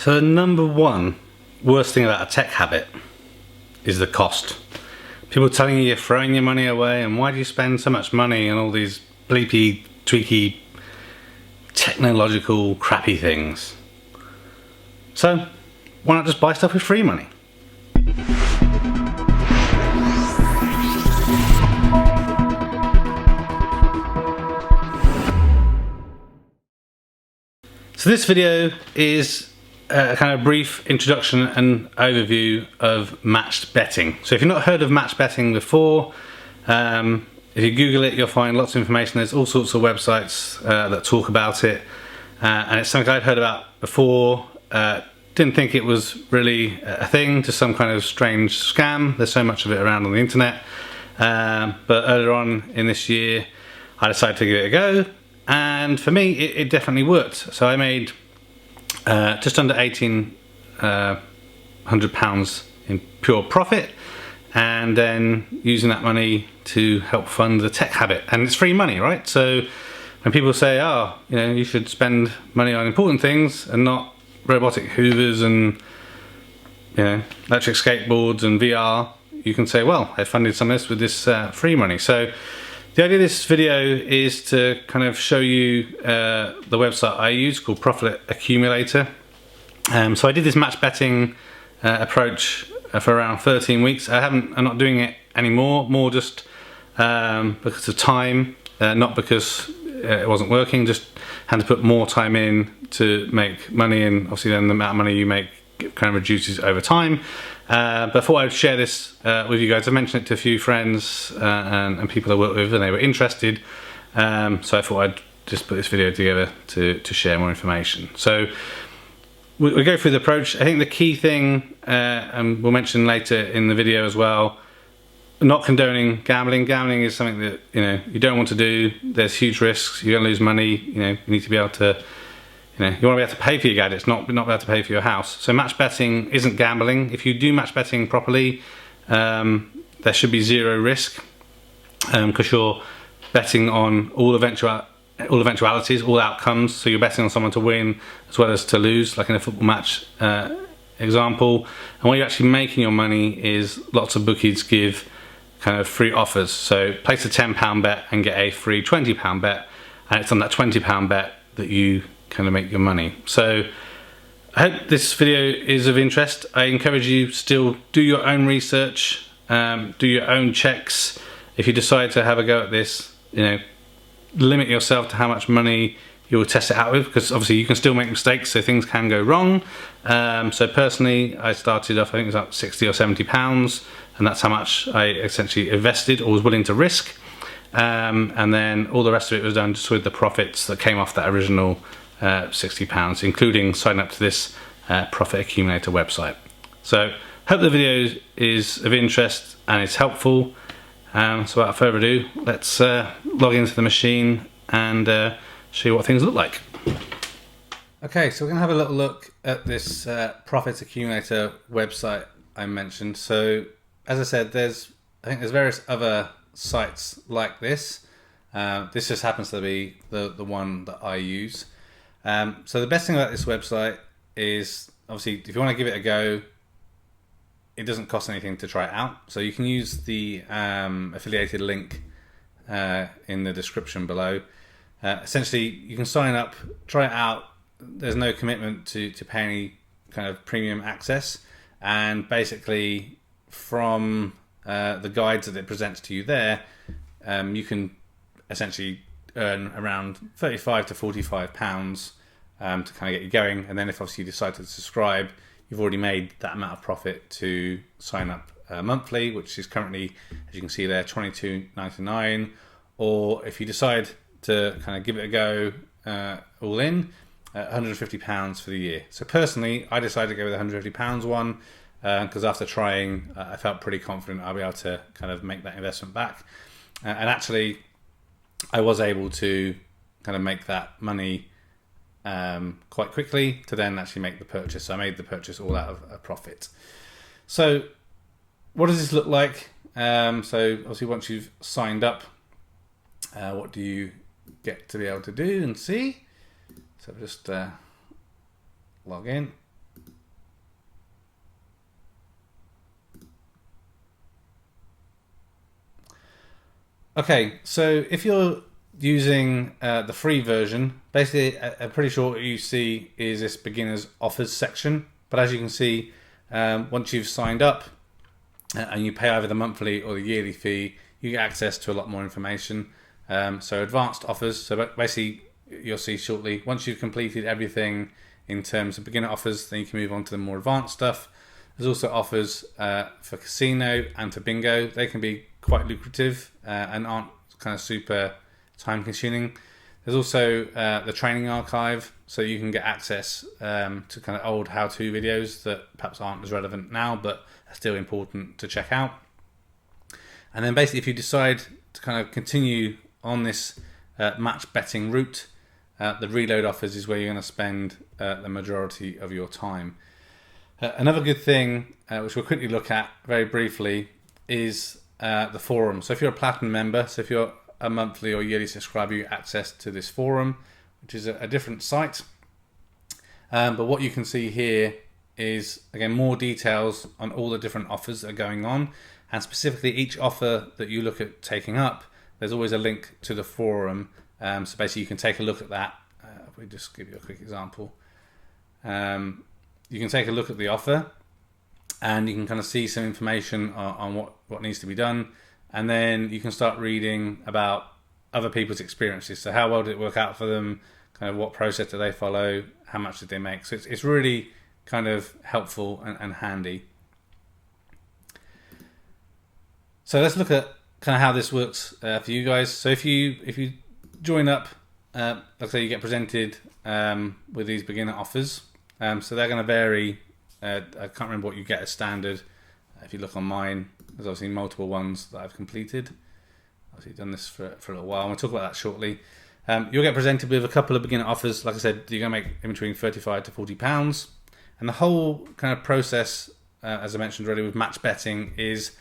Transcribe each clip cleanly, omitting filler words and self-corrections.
So number one worst thing about a tech habit is the cost. People telling you you're throwing your money away and why do you spend so much money on all these bleepy, tweaky, technological, crappy things. So why not just buy stuff with free money? So this video is a kind of brief introduction and overview of matched betting. So if you've not heard of matched betting before, if you Google it, you'll find lots of information. There's all sorts of websites that talk about it, and it's something I'd heard about before. Didn't think it was really a thing, just some kind of strange scam. There's so much of it around on the internet. But earlier on in this year, I decided to give it a go, and for me, it definitely worked. So I made just under £1,800 in pure profit, and then using that money to help fund the tech habit. And it's free money, right? So when people say, oh, you know, you should spend money on important things and not robotic hoovers and, you know, electric skateboards and VR, you can say, well, I funded some of this with this free money. So the idea of this video is to kind of show you the website I use called Profit Accumulator. So I did this match betting approach for around 13 weeks. I'm not doing it anymore, more just because of time, not because it wasn't working, just had to put more time in to make money, and obviously then the amount of money you make kind of reduces over time. But I thought I'd share this with you guys. I mentioned it to a few friends and people I work with, and they were interested. So I thought I'd just put this video together to share more information. So we'll go through the approach. I think the key thing, and we'll mention later in the video as well, not condoning gambling. Gambling is something that, you know, you don't want to do. There's huge risks. You're going to lose money. You know, you need to be able to, you know, you want to be able to pay for your gadgets, not be able to pay for your house. So match betting isn't gambling. If you do match betting properly, there should be zero risk, because you're betting on all eventualities, all outcomes. So you're betting on someone to win as well as to lose, like in a football match example. And where you're actually making your money is lots of bookies give kind of free offers. So place a £10 bet and get a free £20 bet, and it's on that £20 bet that you kind of make your money. So I hope this video is of interest. I encourage you still do your own research, do your own checks. If you decide to have a go at this, you know, limit yourself to how much money you'll test it out with, because obviously you can still make mistakes, so things can go wrong. So personally, I started off, I think it was about £60 or £70, and that's how much I essentially invested or was willing to risk. And then all the rest of it was done just with the profits that came off that original £60, including signing up to this Profit Accumulator website. So hope the video is of interest and it's helpful. So without further ado, let's log into the machine and show you what things look like. Okay, so we're going to have a little look at this Profit Accumulator website I mentioned. So as I said, I think there's various other sites like this. This just happens to be the one that I use. So the best thing about this website is, obviously, if you want to give it a go, it doesn't cost anything to try it out. So you can use the affiliated link in the description below. Essentially, you can sign up, try it out. There's no commitment to pay any kind of premium access. And basically, from the guides that it presents to you there, you can essentially earn around £35 to £45 to kind of get you going. And then if obviously you decide to subscribe, you've already made that amount of profit to sign up monthly, which is currently, as you can see there, £22.99. Or if you decide to kind of give it a go all in, £150 for the year. So personally, I decided to go with the £150 one because after trying, I felt pretty confident I'll be able to kind of make that investment back. And actually, I was able to kind of make that money quite quickly to then actually make the purchase. So I made the purchase all out of a profit. So what does this look like? So obviously once you've signed up, what do you get to be able to do and see? So just log in. Okay, so if you're using the free version, basically I'm pretty sure what you see is this beginner's offers section. But as you can see, once you've signed up and you pay either the monthly or the yearly fee, you get access to a lot more information. So advanced offers, so basically you'll see shortly, once you've completed everything in terms of beginner offers, then you can move on to the more advanced stuff. There's also offers for casino and for bingo. They can be quite lucrative and aren't kind of super time consuming. There's also the training archive, so you can get access to kind of old how-to videos that perhaps aren't as relevant now, but are still important to check out. And then basically if you decide to kind of continue on this match betting route, the reload offers is where you're going to spend the majority of your time. Another good thing, which we'll quickly look at very briefly, is the forum. So if you're a platinum member, so if you're a monthly or yearly subscriber, you get access to this forum, which is a different site. But what you can see here is, again, more details on all the different offers that are going on, and specifically each offer that you look at taking up, there's always a link to the forum. So basically you can take a look at that. If we just give you a quick example. You can take a look at the offer and you can kind of see some information on what needs to be done. And then you can start reading about other people's experiences. So how well did it work out for them? Kind of what process do they follow? How much did they make? So it's really kind of helpful and handy. So let's look at kind of how this works for you guys. So if you join up, like I say, you get presented with these beginner offers. So they're going to vary. I can't remember what you get as standard. If you look on mine, there's obviously multiple ones that I've completed. Obviously done this for a little while. We'll talk about that shortly. You'll get presented with a couple of beginner offers. Like I said, you're going to make in between £35 to £40. And the whole kind of process, as I mentioned already with match betting, is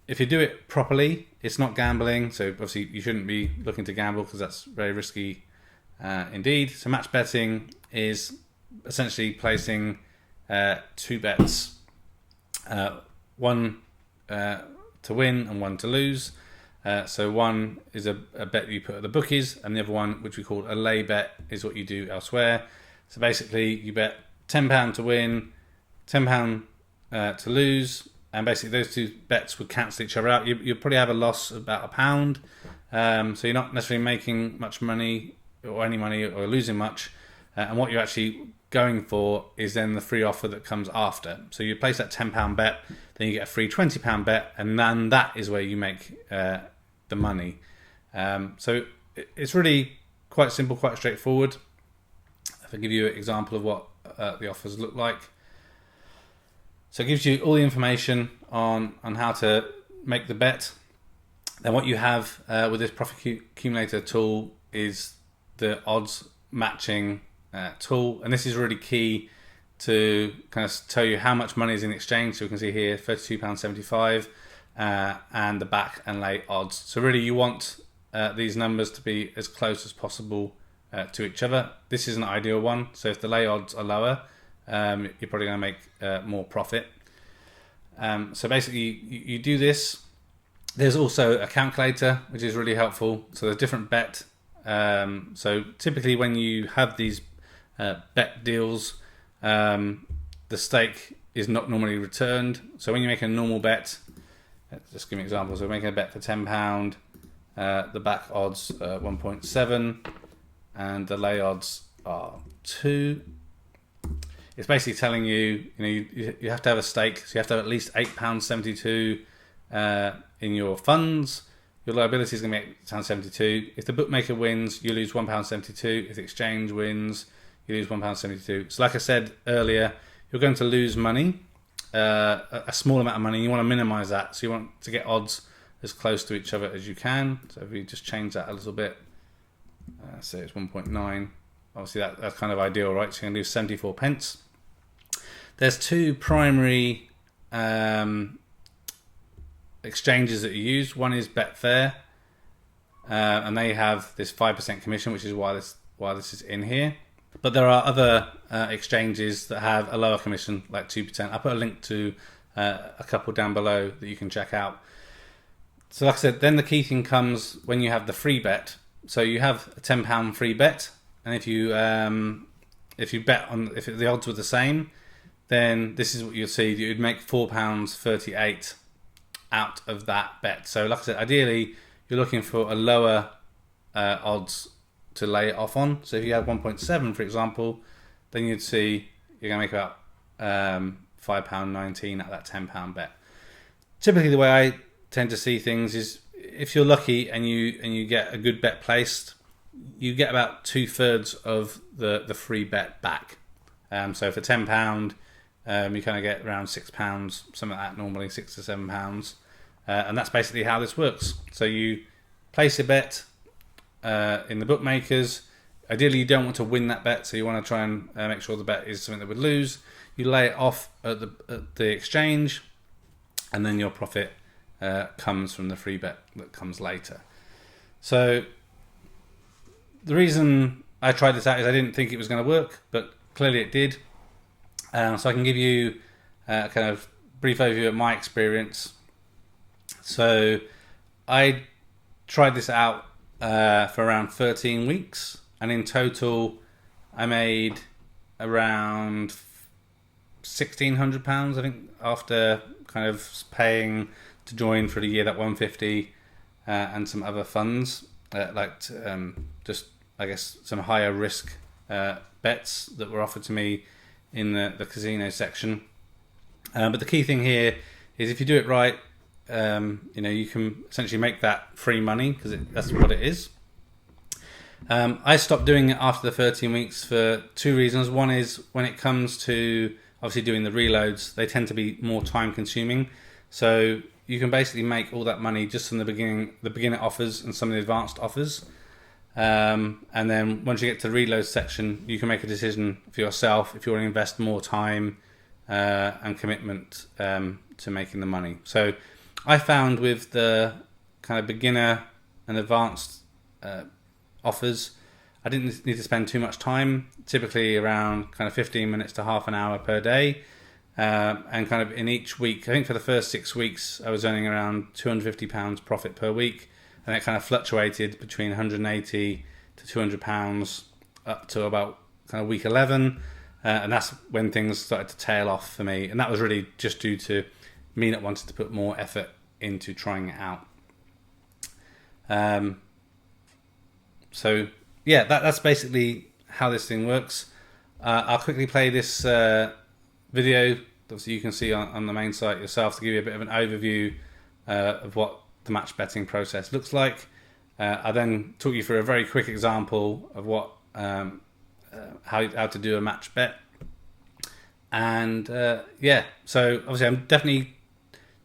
if you do it properly, it's not gambling. So obviously you shouldn't be looking to gamble because that's very risky indeed. So match betting is essentially placing two bets, one to win and one to lose. So one is a bet you put at the bookies, and the other one, which we call a lay bet, is what you do elsewhere. So basically you bet £10 to win, £10 to lose, and basically those two bets would cancel each other out. You'll probably have a loss of about £1. So you're not necessarily making much money or any money or losing much. And what you're actually going for is then the free offer that comes after. So you place that £10 bet, then you get a free £20 bet, and then that is where you make the money. So it's really quite simple, quite straightforward. If I give you an example of what the offers look like. So it gives you all the information on how to make the bet. Then what you have with this Profit Accumulator tool is the odds matching tool, and this is really key to kind of tell you how much money is in exchange. So we can see here £32.75 and the back and lay odds. So really you want these numbers to be as close as possible to each other. This is an ideal one. So if the lay odds are lower, you're probably going to make more profit. So basically you do this. There's also a calculator, which is really helpful. So there's different bet. So typically when you have these bet deals, the stake is not normally returned. So when you make a normal bet, just give me an example. So we're making a bet for £10, the back odds 1.7 and the lay odds are 2. It's basically telling you, you have to have a stake, so you have to have at least £8.72 in your funds. Your liability is going to be £8.72. If the bookmaker wins, you lose £1.72. If the exchange wins, you lose £1.72. So like I said earlier, you're going to lose money, a small amount of money. You want to minimize that. So you want to get odds as close to each other as you can. So if you just change that a little bit, say it's 1.9. Obviously that's kind of ideal, right? So you're going to lose 74 pence. There's two primary exchanges that you use. One is Betfair, and they have this 5% commission, which is why this is in here. But there are other exchanges that have a lower commission, like 2%. I'll put a link to a couple down below that you can check out. So like I said, then the key thing comes when you have the free bet. So you have a £10 free bet, and if you bet on, if the odds were the same, then this is what you'll see. You'd make £4.38 out of that bet. So like I said, ideally you're looking for a lower odds to lay it off on. So if you had 1.7, for example, then you'd see you're going to make about £5.19 out of that £10 bet. Typically, the way I tend to see things is if you're lucky and you get a good bet placed, you get about 2/3 of the free bet back. So for £10, you kind of get around £6, something like that normally, £6 to £7. And that's basically how this works. So you place a bet in the bookmakers. Ideally, you don't want to win that bet, so you want to try and make sure the bet is something that would lose. You lay it off at the exchange, and then your profit comes from the free bet that comes later. So the reason I tried this out is I didn't think it was going to work, but clearly it did. So I can give you a kind of brief overview of my experience. So I tried this out for around 13 weeks, and in total I made around £1,600, I think, after kind of paying to join for the year, that 150 and some other funds, just I guess some higher risk bets that were offered to me in the casino section. But the key thing here is if you do it right, you can essentially make that free money, because that's what it is. I stopped doing it after the 13 weeks for two reasons. One is when it comes to obviously doing the reloads, they tend to be more time consuming. So you can basically make all that money just from the beginner offers and some of the advanced offers. And then once you get to the reload section, you can make a decision for yourself if you want to invest more time and commitment to making the money. So I found with the kind of beginner and advanced offers, I didn't need to spend too much time, typically around kind of 15 minutes to half an hour per day. And kind of in each week, I think for the first 6 weeks, I was earning around £250 profit per week. And it kind of fluctuated between £180 to £200 up to about kind of week 11. And that's when things started to tail off for me. And that was really just due to me not wanting to put more effort into trying it out. So yeah, that's basically how this thing works. I'll quickly play this video, obviously you can see on the main site yourself, to give you a bit of an overview of what the match betting process looks like. I then talk you through a very quick example of what how to do a match bet. And so obviously I definitely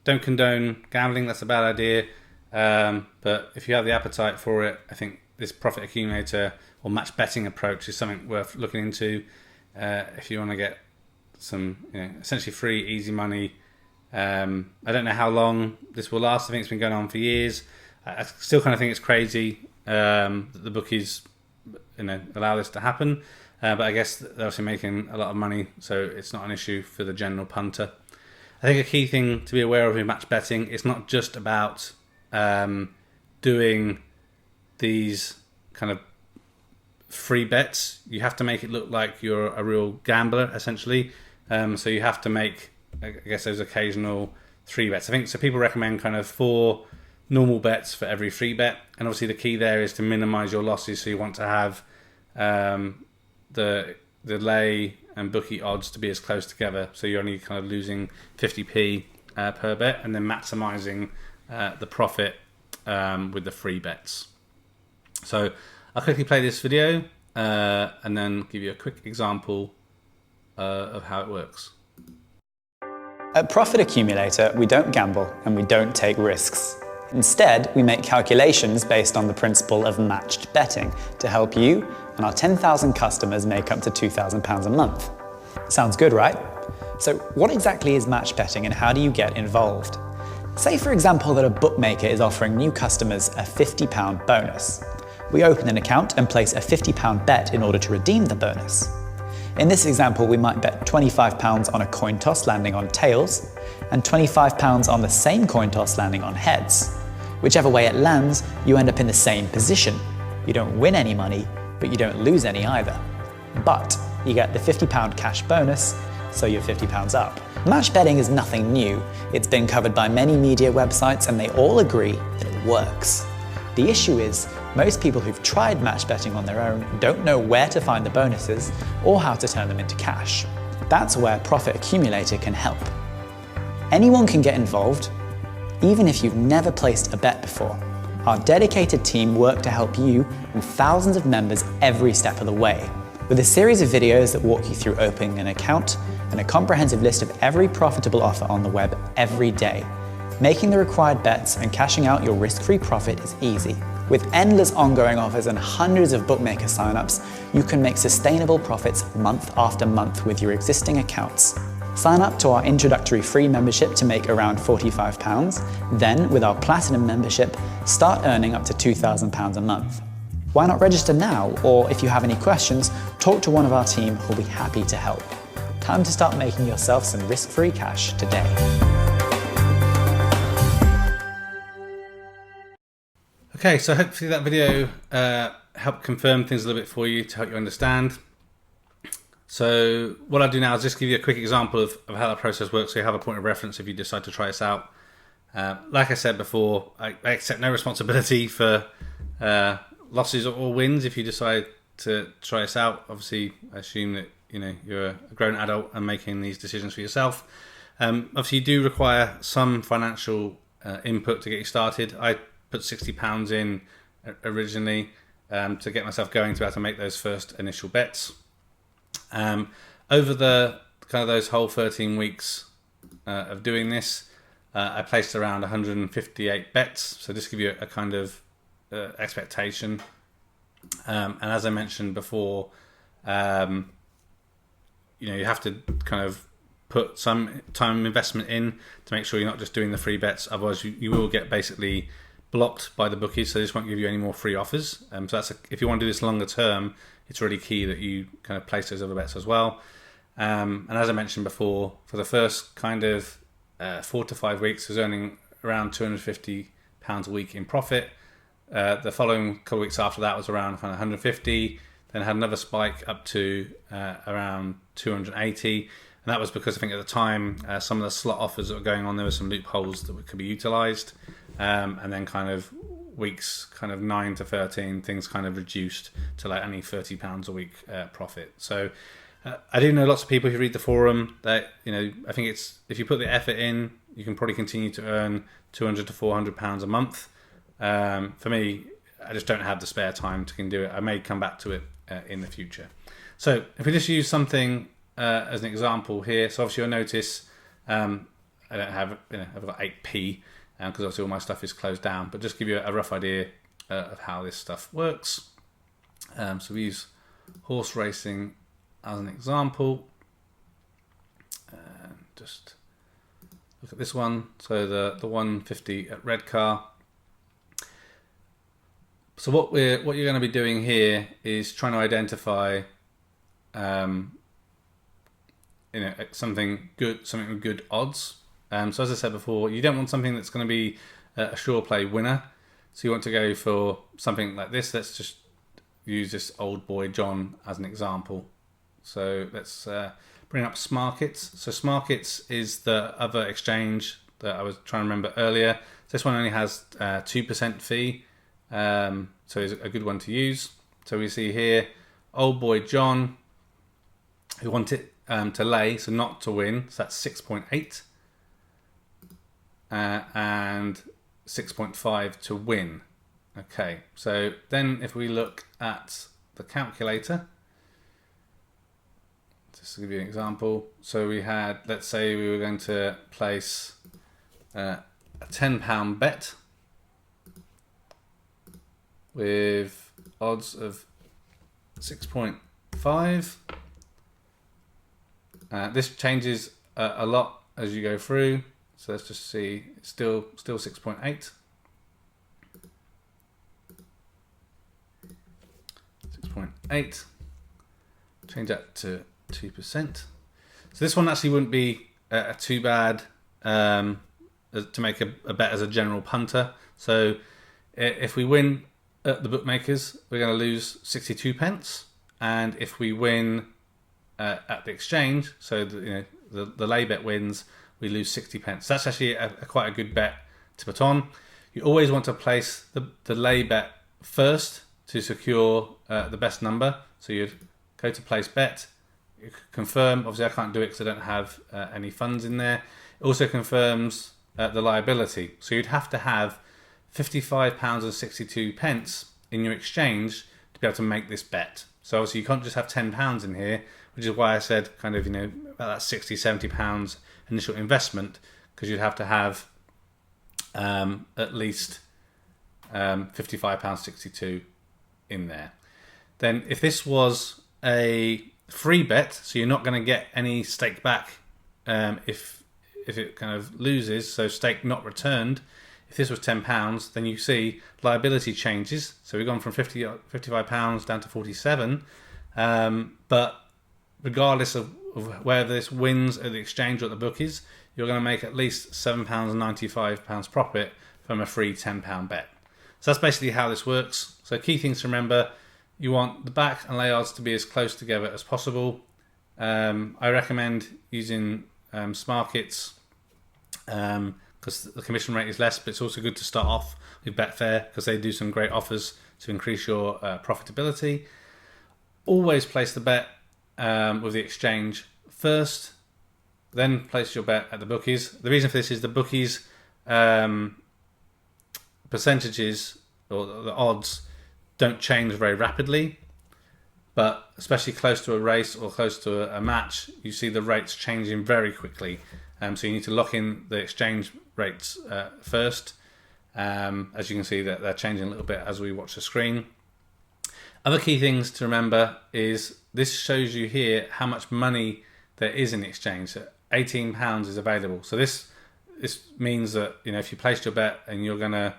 don't condone gambling, that's a bad idea. But if you have the appetite for it, I think this profit accumulator or match betting approach is something worth looking into if you want to get some essentially free, easy money. I don't know how long this will last. I think it's been going on for years. I still kind of think it's crazy that the bookies allow this to happen. But I guess they're obviously making a lot of money, so it's not an issue for the general punter. I think a key thing to be aware of in match betting, it's not just about doing these kind of free bets. You have to make it look like you're a real gambler, essentially. So you have to make, I guess, those occasional free bets. I think so. People recommend kind of 4 normal bets for every free bet, and obviously the key there is to minimize your losses. So you want to have the lay and bookie odds to be as close together, so you're only kind of losing 50p per bet, and then maximizing the profit with the free bets. So I'll quickly play this video and then give you a quick example of how it works. At Profit Accumulator, we don't gamble and we don't take risks. Instead, we make calculations based on the principle of matched betting to help you and our 10,000 customers make up to £2,000 a month. Sounds good, right? So what exactly is match betting and how do you get involved? Say, for example, that a bookmaker is offering new customers a £50 bonus. We open an account and place a £50 bet in order to redeem the bonus. In this example, we might bet £25 on a coin toss landing on tails and £25 on the same coin toss landing on heads. Whichever way it lands, you end up in the same position. You don't win any money, but you don't lose any either. But you get the £50 cash bonus, so you're £50 up. Match betting is nothing new. It's been covered by many media websites and they all agree that it works. The issue is, most people who've tried match betting on their own don't know where to find the bonuses or how to turn them into cash. That's where Profit Accumulator can help. Anyone can get involved, even if you've never placed a bet before. Our dedicated team work to help you and thousands of members every step of the way, with a series of videos that walk you through opening an account and a comprehensive list of every profitable offer on the web every day. Making the required bets and cashing out your risk-free profit is easy. With endless ongoing offers and hundreds of bookmaker signups, you can make sustainable profits month after month with your existing accounts. Sign up to our introductory free membership to make around £45. Then, with our platinum membership, start earning up to £2,000 a month. Why not register now? Or if you have any questions, talk to one of our team who'll be happy to help. Time to start making yourself some risk-free cash today. Okay, so hopefully that video helped confirm things a little bit for you to help you understand. So what I'll do now is just give you a quick example of how that process works so you have a point of reference if you decide to try this out. Like I said before, I accept no responsibility for losses or wins if you decide to try this out. Obviously, I assume that you're a grown adult and making these decisions for yourself. Obviously, you do require some financial input to get you started. I put £60 in originally to get myself going to be able to make those first initial bets. Over the kind of those whole 13 weeks of doing this, I placed around 158 bets. So just give you a kind of expectation. And as I mentioned before, you have to kind of put some time investment in to make sure you're not just doing the free bets. Otherwise, you will get basically blocked by the bookies, so they just won't give you any more free offers. So that's if you want to do this longer term, it's really key that you kind of place those other bets as well. And as I mentioned before, for the first kind of 4 to 5 weeks, I was earning around £250 a week in profit. The following couple of weeks after that was around kind of 150. Then had another spike up to around 280. And that was because I think at the time, some of the slot offers that were going on, there were some loopholes that could be utilised. And then kind of weeks kind of 9 to 13, things kind of reduced to like only £30 a week profit. So I do know lots of people who read the forum that, I think it's, if you put the effort in, you can probably continue to earn £200 to £400 a month. For me, I just don't have the spare time to can do it. I may come back to it in the future. So if we just use something as an example here, so obviously you'll notice I don't have, I've got 8p because obviously all my stuff is closed down, but just give you a rough idea of how this stuff works. So we use horse racing as an example. Just look at this one. So the 150 at Redcar. So what you're going to be doing here is trying to identify, something with good odds. So as I said before, you don't want something that's going to be a sure play winner. So you want to go for something like this. Let's just use this old boy John as an example. So let's bring up Smarkets. So Smarkets is the other exchange that I was trying to remember earlier. This one only has 2% fee. So it's a good one to use. So we see here, old boy John, who wanted to lay, so not to win. So that's 6.8. And 6.5 to win. Okay, so then if we look at the calculator, just to give you an example, so we had, let's say we were going to place a £10 bet with odds of 6.5. This changes a lot as you go through. So let's just see, it's still 6.8. 6.8. Change that to 2%. So this one actually wouldn't be a too bad to make a bet as a general punter. So if we win at the bookmakers, we're going to lose 62 pence, and if we win at the exchange, so the lay bet wins, we lose 60 pence. That's actually quite a good bet to put on. You always want to place the lay bet first to secure the best number. So you'd go to place bet, you confirm. Obviously I can't do it because I don't have any funds in there. It also confirms the liability. So you'd have to have £55.62 in your exchange to be able to make this bet. So obviously you can't just have £10 in here, which is why I said kind of, about that £60-70 initial investment, because you'd have to have at least £55.62 in there. Then if this was a free bet, so you're not going to get any stake back if it kind of loses, so stake not returned. If this was £10, then you see liability changes. So we've gone from £55 down to 47. But regardless of whether this wins at the exchange or at the bookies, you're going to make at least £7.95 profit from a free £10 bet. So that's basically how this works. So key things to remember: you want the back and lay odds to be as close together as possible. I recommend using Smarkets because the commission rate is less, but it's also good to start off with Betfair because they do some great offers to increase your profitability. Always place the bet with the exchange first, then place your bet at the bookies. The reason for this is the bookies percentages or the odds don't change very rapidly, but especially close to a race or close to a match, you see the rates changing very quickly. So you need to lock in the exchange rates first. As you can see, that they're changing a little bit as we watch the screen. Other key things to remember is this shows you here how much money there is in the exchange. So £18 is available. So this means that if you placed your bet and you're gonna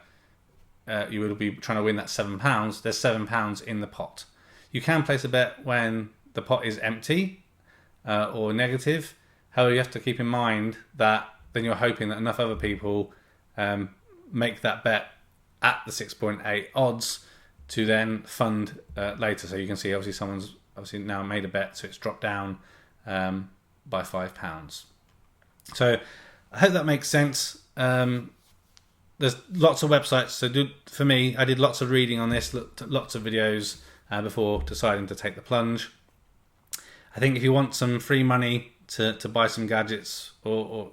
you will be trying to win that £7. There's £7 in the pot. You can place a bet when the pot is empty or negative. However, you have to keep in mind that then you're hoping that enough other people make that bet at the 6.8 odds to then fund later. So you can see obviously someone's now made a bet, so it's dropped down by £5. So I hope that makes sense. There's lots of websites. So for me, I did lots of reading on this, looked at lots of videos before deciding to take the plunge. I think if you want some free money to buy some gadgets or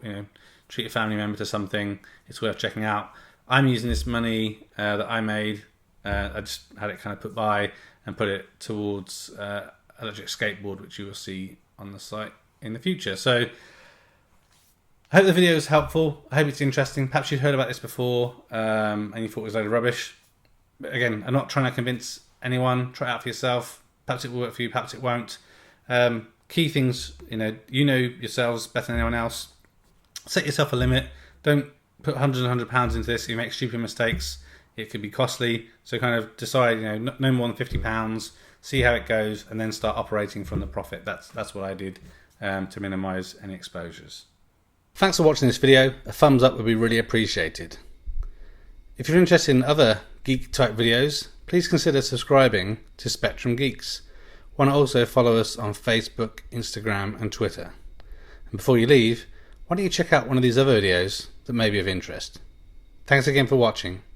treat a family member to something, it's worth checking out. I'm using this money that I made. I just had it kind of put by and put it towards electric skateboard, which you will see on the site in the future. So I hope the video is helpful. I hope it's interesting. Perhaps you've heard about this before and you thought it was a load of rubbish. But again, I'm not trying to convince anyone. Try it out for yourself. Perhaps it will work for you, perhaps it won't. Key things, you know yourselves better than anyone else. Set yourself a limit. Don't put hundreds and hundreds of pounds into this. You make stupid mistakes. It could be costly. So kind of decide, no more than £50. See how it goes, and then start operating from the profit. That's what I did to minimise any exposures. Thanks for watching this video. A thumbs up would be really appreciated. If you're interested in other geek type videos, please consider subscribing to Spectrum Geeks. Why not also follow us on Facebook, Instagram and Twitter. And before you leave, why don't you check out one of these other videos that may be of interest. Thanks again for watching.